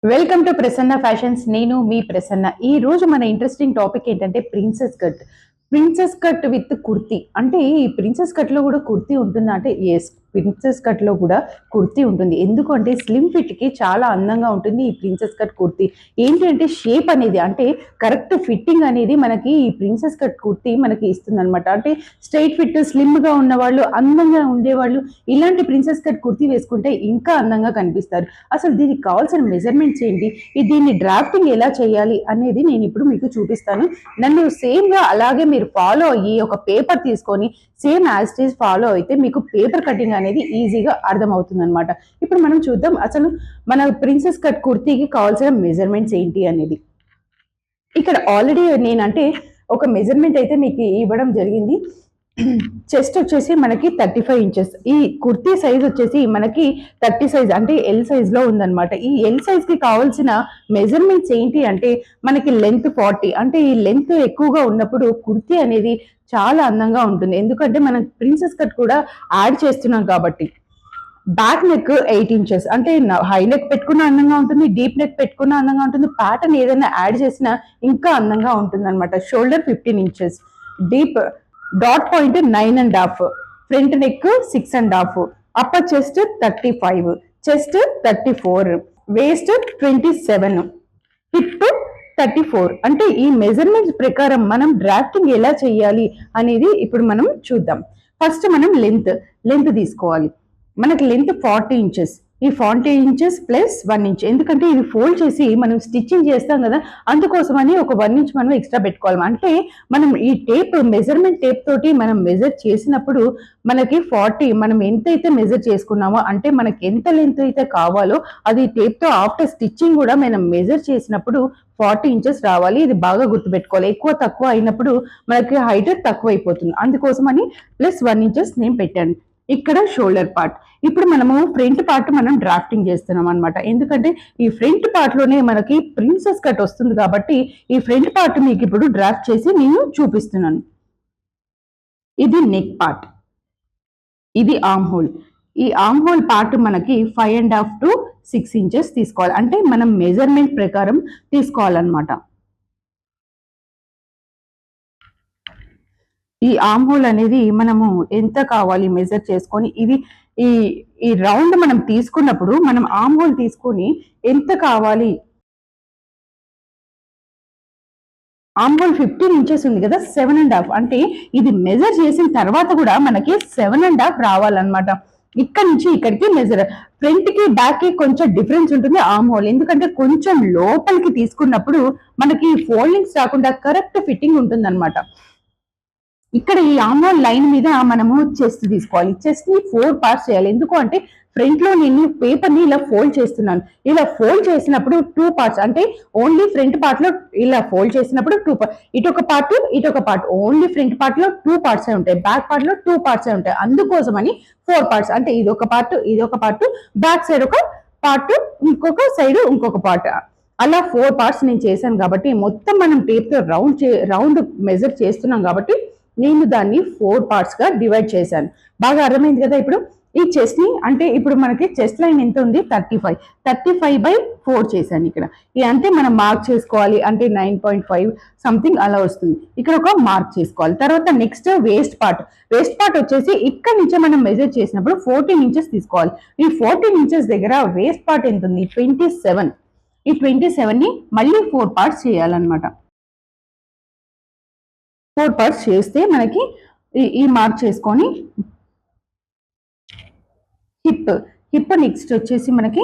Welcome to Prasanna fashions. నేను మీ ప్రసన్న. ఈ రోజు మన ఇంట్రెస్టింగ్ టాపిక్ ఏంటంటే princess cut. Princess cut with kurti. అంటే ఈ ప్రిన్సెస్ కట్ లో కూడా కుర్తీ ఉంటుందా అంటే ఎస్, ప్రిన్సెస్ కట్ లో కూడా కుర్తీ ఉంటుంది. ఎందుకంటే స్లిమ్ ఫిట్ కి చాలా అందంగా ఉంటుంది ఈ ప్రిన్సెస్ కట్ కుర్తీ. ఏంటి అంటే షేప్ అనేది, అంటే కరెక్ట్ ఫిట్టింగ్ అనేది మనకి ఈ ప్రిన్సెస్ కట్ కుర్తీ మనకి ఇస్తుంది అనమాట. అంటే స్ట్రైట్ ఫిట్, స్లిమ్ గా ఉన్న వాళ్ళు, అందంగా ఉండేవాళ్ళు ఇలాంటి ప్రిన్సెస్ కట్ కుర్తీ వేసుకుంటే ఇంకా అందంగా కనిపిస్తారు. అసలు దీనికి కావాల్సిన మెజర్మెంట్స్ ఏంటి, దీన్ని డ్రాఫ్టింగ్ ఎలా చేయాలి అనేది నేను ఇప్పుడు మీకు చూపిస్తాను. నన్ను సేమ్ గా అలాగే మీరు ఫాలో అయ్యి ఒక పేపర్ తీసుకొని same as it is follow అయితే మీకు పేపర్ కటింగ్ అనేది ఈజీగా అర్థమవుతుంది అనమాట. ఇప్పుడు మనం చూద్దాం అసలు మన ప్రిన్సెస్ కట్ కుర్తీకి కావాల్సిన మెజర్మెంట్స్ ఏంటి అనేది. ఇక్కడ ఆల్రెడీ నేనంటే ఒక మెజర్మెంట్ అయితే మీకు ఇవ్వడం జరిగింది. చెస్ట్ వచ్చేసి మనకి 35 ఇంచెస్, ఈ కుర్తీ సైజ్ వచ్చేసి మనకి 30 సైజ్ అంటే ఎల్ సైజ్ లో ఉందన్నమాట. ఈ ఎల్ సైజ్ కి కావాల్సిన మెజర్మెంట్స్ ఏంటి అంటే మనకి లెంత్ 40, అంటే ఈ లెంత్ ఎక్కువగా ఉన్నప్పుడు కుర్తీ అనేది చాలా అందంగా ఉంటుంది. ఎందుకంటే మనం ప్రిన్సెస్ కట్ కూడా యాడ్ చేస్తున్నాం కాబట్టి. బ్యాక్ నెక్ 8 ఇంచెస్, అంటే హై నెక్ పెట్టుకున్న అందంగా ఉంటుంది, డీప్ నెక్ పెట్టుకున్న అందంగా ఉంటుంది, ప్యాటర్న్ ఏదైనా యాడ్ చేసినా ఇంకా అందంగా ఉంటుంది అనమాట. Shoulder 15 inches, deep dot point 9.5, front neck 6.5, upper chest 35, chest 34, waste 27, hip 34. అంటే ఈ మెజర్మెంట్స్ ప్రకారం మనం డ్రాఫ్టింగ్ ఎలా చేయాలి అనేది ఇప్పుడు మనం చూద్దాం. ఫస్ట్ మనం లెంత్ తీసుకోవాలి. మనకి లెంత్ 40 ఇంచెస్, ఈ 40 ఇంచెస్ ప్లస్ 1 ఇంచ్, ఎందుకంటే ఇది ఫోల్డ్ చేసి మనం స్టిచ్చింగ్ చేస్తాం కదా, అందుకోసమని ఒక 1 ఇంచ్ మనం ఎక్స్ట్రా పెట్టుకోవాలి. అంటే మనం ఈ టేప్, మెజర్మెంట్ టేప్ తోటి మనం మెజర్ చేసినప్పుడు మనకి 40, మనం ఎంతైతే మెజర్ చేసుకున్నామో, అంటే మనకి ఎంత లెంత్ అయితే కావాలో అది టేప్ తో ఆఫ్టర్ స్టిచ్చింగ్ కూడా మనం మెజర్ చేసినప్పుడు 40 ఇంచెస్ రావాలి. ఇది బాగా గుర్తుపెట్టుకోవాలి. ఎక్కువ తక్కువ అయినప్పుడు మనకి హైట్ తక్కువ అయిపోతుంది. అందుకోసమని ప్లస్ 1 ఇంచెస్ నేను పెట్టాను. ఇక్కడ షోల్డర్ పార్ట్. ఇప్పుడు మనము ఫ్రంట్ పార్ట్ మనం డ్రాఫ్టింగ్ చేస్తున్నాం అనమాట. ఎందుకంటే ఈ ఫ్రంట్ పార్ట్ లోనే మనకి ప్రిన్సెస్ కట్ వస్తుంది కాబట్టి ఈ ఫ్రంట్ పార్ట్ మీకు ఇప్పుడు డ్రాఫ్ట్ చేసి నేను చూపిస్తున్నాను. ఇది నెక్ పార్ట్, ఇది ఆర్మ్ హోల్. ఈ ఆర్మ్ హోల్ పార్ట్ మనకి 5.5 to 6 ఇంచెస్ తీసుకోవాలి. అంటే మనం మెజర్మెంట్ ప్రకారం తీసుకోవాలన్నమాట. ఈ ఆర్మ్ హోల్ అనేది మనము ఎంత కావాలి మెజర్ చేసుకొని, ఇది ఈ ఈ రౌండ్ మనం తీసుకున్నప్పుడు మనం ఆర్మ్ హోల్ తీసుకొని ఎంత కావాలి, ఆర్మ్ హోల్ 15 ఇంచెస్ ఉంది కదా, 7.5, అంటే ఇది మెజర్ చేసిన తర్వాత కూడా మనకి 7.5 రావాలన్నమాట. ఇక్కడ నుంచి ఇక్కడికి మెజర్. ఫ్రంట్ కి బ్యాక్ కి కొంచెం డిఫరెన్స్ ఉంటుంది ఆర్మ్ హోల్, ఎందుకంటే కొంచెం లోపలికి తీసుకున్నప్పుడు మనకి ఫోల్డింగ్స్ రాకుండా కరెక్ట్ ఫిట్టింగ్ ఉంటుంది అనమాట. ఇక్కడ ఈ ఆర్మ్ హోల్ లైన్ మీద మనము చెస్ట్ తీసుకోవాలి. చెస్ట్ ని 4 పార్ట్స్ చేయాలి. ఎందుకు అంటే ఫ్రంట్ లో నేను పేపర్ ని ఇలా ఫోల్డ్ చేస్తున్నాను. ఇలా ఫోల్డ్ చేసినప్పుడు 2 పార్ట్స్, అంటే ఓన్లీ ఫ్రంట్ పార్ట్ లో ఇలా ఫోల్డ్ చేసినప్పుడు 2 పార్ట్, ఇటొక పార్ట్ ఇటొక పార్ట్. ఓన్లీ ఫ్రంట్ పార్ట్ లో 2 పార్ట్స్ ఉంటాయి, బ్యాక్ పార్ట్ లో 2 పార్ట్స్ ఉంటాయి. అందుకోసమని 4 పార్ట్స్, అంటే ఇదొక పార్ట్, ఇదొక పార్ట్, బ్యాక్ సైడ్ ఒక పార్ట్, ఇంకొక సైడ్ ఇంకొక పార్ట్, అలా 4 పార్ట్స్ నేను చేశాను. కాబట్టి మొత్తం మనం టేప్ తో రౌండ్ మెజర్ చేస్తున్నాం కాబట్టి నేను దాన్ని 4 పార్ట్స్ గా డివైడ్ చేశాను. బాగా అర్థమైంది కదా. ఇప్పుడు ఈ చెస్ట్ ని, అంటే ఇప్పుడు మనకి చెస్ట్ లైన్ ఎంత ఉంది, 35/4 చేశాను ఇక్కడ. ఇది అంటే మనం మార్క్ చేసుకోవాలి, అంటే 9.5 సంథింగ్ అలా వస్తుంది. ఇక్కడ ఒక మార్క్ చేసుకోవాలి. తర్వాత next waste part. Waste part వచ్చేసి ఇక్కడ నుంచి మనం మెజర్ చేసినప్పుడు 14 ఇంచెస్ తీసుకోవాలి. ఈ 14 ఇంచెస్ దగ్గర వేస్ట్ పార్ట్ ఎంత ఉంది, 27. ఈ 27 ని మళ్ళీ 4 పార్ట్స్ చేయాలన్నమాట. 4 పార్ట్స్ చేస్తే మనకి ఈ మార్క్ చేసుకొని హిప్ నెక్స్ట్ వచ్చేసి మనకి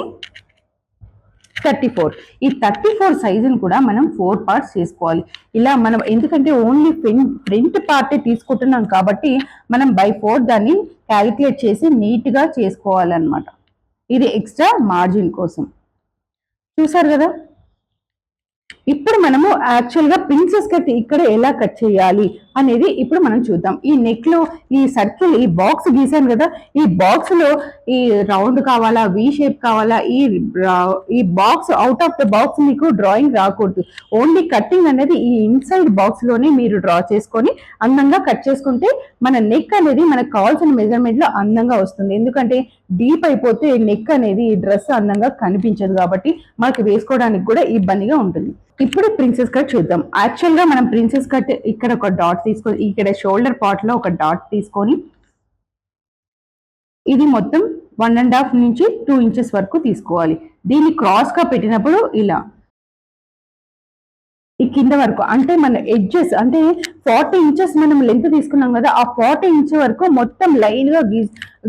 34. ఈ 34 సైజును కూడా మనం 4 పార్ట్స్ చేసుకోవాలి. ఇలా మనం, ఎందుకంటే ఓన్లీ ఫ్రంట్ పార్టే తీసుకుంటున్నాం కాబట్టి మనం బై 4 దాన్ని క్యాలిక్యులేట్ చేసి నీట్ గా చేసుకోవాలన్నమాట. ఇది ఎక్స్ట్రా మార్జిన్ కోసం. చూసారు కదా. ఇప్పుడు మనము యాక్చువల్గా ప్రిన్సెస్ కట్ ఇక్కడ ఎలా కట్ చేయాలి అనేది ఇప్పుడు మనం చూద్దాం. ఈ నెక్ లో ఈ సర్కిల్ ఈ బాక్స్ గీసాను కదా, ఈ బాక్స్ లో ఈ రౌండ్ కావాలా, వి షేప్ కావాలా, ఈ box out of the box మీకు డ్రాయింగ్ రాకూడదు. ఓన్లీ కట్టింగ్ అనేది ఈ ఇన్సైడ్ బాక్స్ లోనే మీరు డ్రా చేసుకొని అందంగా కట్ చేసుకుంటే మన నెక్ అనేది మనకు కావాల్సిన మెజర్మెంట్ లో అందంగా వస్తుంది. ఎందుకంటే డీప్ అయిపోతే నెక్ అనేది డ్రెస్ అందంగా కనిపించదు, కాబట్టి మనకి వేసుకోవడానికి కూడా ఇబ్బందిగా ఉంటుంది. ఇప్పుడు ప్రిన్సెస్ కట్ చూద్దాం. యాక్చువల్ గా మనం ప్రిన్సెస్ కట్ ఇక్కడ ఒక డాట్ తీసుకొని, ఇక్కడ షోల్డర్ పార్ట్ లో ఒక డాట్ తీసుకొని ఇది మొత్తం 1.5 నుంచి 2 ఇంచెస్ వరకు తీసుకోవాలి. దీన్ని క్రాస్ గా పెట్టినప్పుడు ఇలా ఈ కింద వరకు అంటే మన ఎడ్జెస్ అంటే 40 ఇంచెస్ మనం లెంత్ తీసుకున్నాం కదా, ఆ 40 ఇంచ్ వరకు మొత్తం లైన్ గా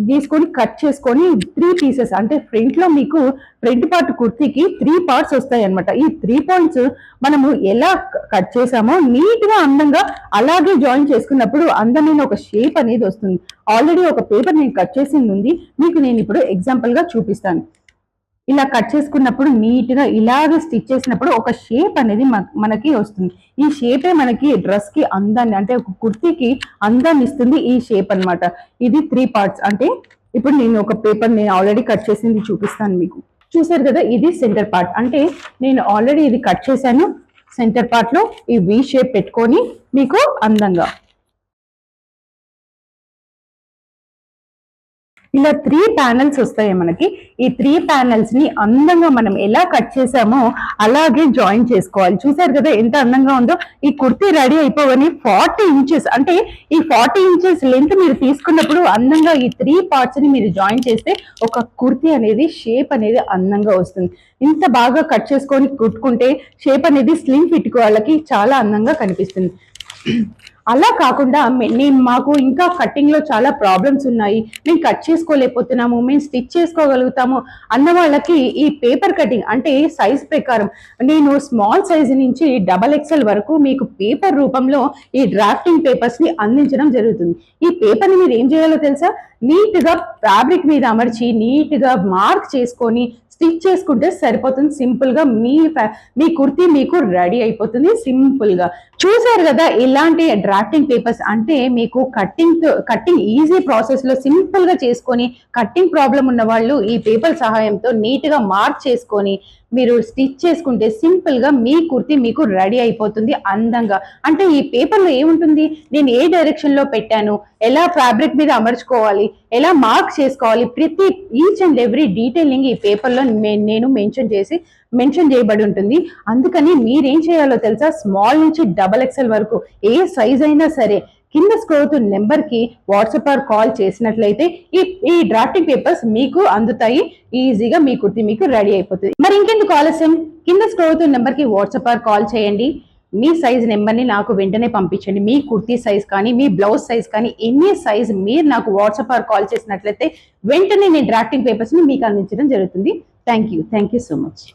గీసుకొని కట్ చేసుకొని 3 పీసెస్ అంటే ఫ్రంట్ లో మీకు ఫ్రంట్ పార్ట్ కుర్తీకి 3 పార్ట్స్ వస్తాయి అనమాట. ఈ 3 పాయింట్స్ మనము ఎలా కట్ చేసామో నీట్ గా అందంగా అలాగే జాయిన్ చేసుకున్నప్పుడు అందమైన ఒక షేప్ అనేది వస్తుంది. ఆల్రెడీ ఒక పేపర్ నేను కట్ చేసింది ఉంది, మీకు నేను ఇప్పుడు ఎగ్జాంపుల్ గా చూపిస్తాను. ఇలా కట్ చేసుకున్నప్పుడు నీట్ గా ఇలాగే స్టిచ్ చేసినప్పుడు ఒక షేప్ అనేది మనకి వస్తుంది. ఈ షేపే మనకి డ్రెస్ కి అందాన్ని అంటే ఒక కుర్తీకి అందాన్ని ఇస్తుంది ఈ షేప్ అన్నమాట. ఇది 3 పార్ట్స్. అంటే ఇప్పుడు నేను ఒక పేపర్ నేను ఆల్రెడీ కట్ చేసింది చూపిస్తాను మీకు. చూసారు కదా, ఇది సెంటర్ పార్ట్. అంటే నేను ఆల్రెడీ ఇది కట్ చేశాను. సెంటర్ పార్ట్ లో ఈ వి షేప్ పెట్టుకొని మీకు అందంగా ఇలా 3 ప్యానెల్స్ వస్తాయి మనకి. ఈ 3 ప్యానెల్స్ ని అందంగా మనం ఎలా కట్ చేసామో అలాగే జాయిన్ చేసుకోవాలి. చూసారు కదా ఎంత అందంగా ఉందో. ఈ కుర్తీ రెడీ అయిపోవని 40 ఇంచెస్ అంటే ఈ 40 ఇంచెస్ లెంత్ మీరు తీసుకున్నప్పుడు అందంగా ఈ 3 పార్ట్స్ ని మీరు జాయిన్ చేస్తే ఒక కుర్తీ అనేది షేప్ అనేది అందంగా వస్తుంది. ఇంత బాగా కట్ చేసుకొని కుట్టుకుంటే షేప్ అనేది స్లిమ్ ఫిట్ వాళ్ళకి చాలా అందంగా కనిపిస్తుంది. అలా కాకుండా నేను మాకు ఇంకా కట్టింగ్ లో చాలా ప్రాబ్లమ్స్ ఉన్నాయి, మేము కట్ చేసుకోలేకపోతున్నాము, మేము స్టిచ్ చేసుకోగలుగుతాము అన్న వాళ్ళకి ఈ పేపర్ కటింగ్ అంటే సైజ్ ప్రకారం నేను స్మాల్ సైజ్ నుంచి XXL వరకు మీకు పేపర్ రూపంలో ఈ డ్రాఫ్టింగ్ పేపర్స్ ని అందించడం జరుగుతుంది. ఈ పేపర్ ని మీరు ఏం చేయాలో తెలుసా, నీట్ గా ఫ్యాబ్రిక్ మీద అమర్చి నీట్ గా మార్క్ చేసుకొని స్టిచ్ చేసుకుంటే సరిపోతుంది. సింపుల్ గా మీ కుర్తీ మీకు రెడీ అయిపోతుంది సింపుల్ గా. చూసారు కదా, ఇలాంటి డ్రాఫ్టింగ్ పేపర్స్ అంటే మీకు కట్టింగ్ ఈజీ ప్రాసెస్ లో సింపుల్ గా చేసుకొని కట్టింగ్ ప్రాబ్లం ఉన్న వాళ్ళు ఈ పేపర్ సహాయంతో నీట్ గా మార్క్ చేసుకొని మీరు స్టిచ్ చేసుకుంటే సింపుల్ గా మీ కుర్తీ మీకు రెడీ అయిపోతుంది అందంగా. అంటే ఈ పేపర్ లో ఏముంటుంది, నేను ఏ డైరెక్షన్ లో పెట్టాను, ఎలా ఫ్యాబ్రిక్ మీద అమర్చుకోవాలి, ఎలా మార్క్ చేసుకోవాలి, ప్రతి ఈచ్ అండ్ ఎవ్రీ డీటెయిలింగ్ ఈ పేపర్ లో నేను మెన్షన్ చేయబడి ఉంటుంది. అందుకని మీరేం చేయాలో తెలుసా, స్మాల్ నుంచి XXL వరకు ఏ సైజ్ అయినా సరే కింద స్క్రోల్ నెంబర్ కి వాట్సాప్ ఆర్ కాల్ చేసినట్లయితే ఈ డ్రాఫ్టింగ్ పేపర్స్ మీకు అందుతాయి. ఈజీగా మీ కుర్తీ మీకు రెడీ అయిపోతుంది. మరి ఇంకెందుకు ఆలస్యం, కింద స్క్రోల్ నెంబర్ కి వాట్సాప్ ఆర్ కాల్ చేయండి. మీ సైజ్ నెంబర్ని నాకు వెంటనే పంపించండి. మీ కుర్తీ సైజ్ కానీ మీ బ్లౌజ్ సైజ్ కానీ ఎన్ని సైజ్ మీరు నాకు వాట్సాప్ ఆర్ కాల్ చేసినట్లయితే వెంటనే నేను డ్రాఫ్టింగ్ పేపర్స్ ని మీకు అందించడం జరుగుతుంది. Thank you so much.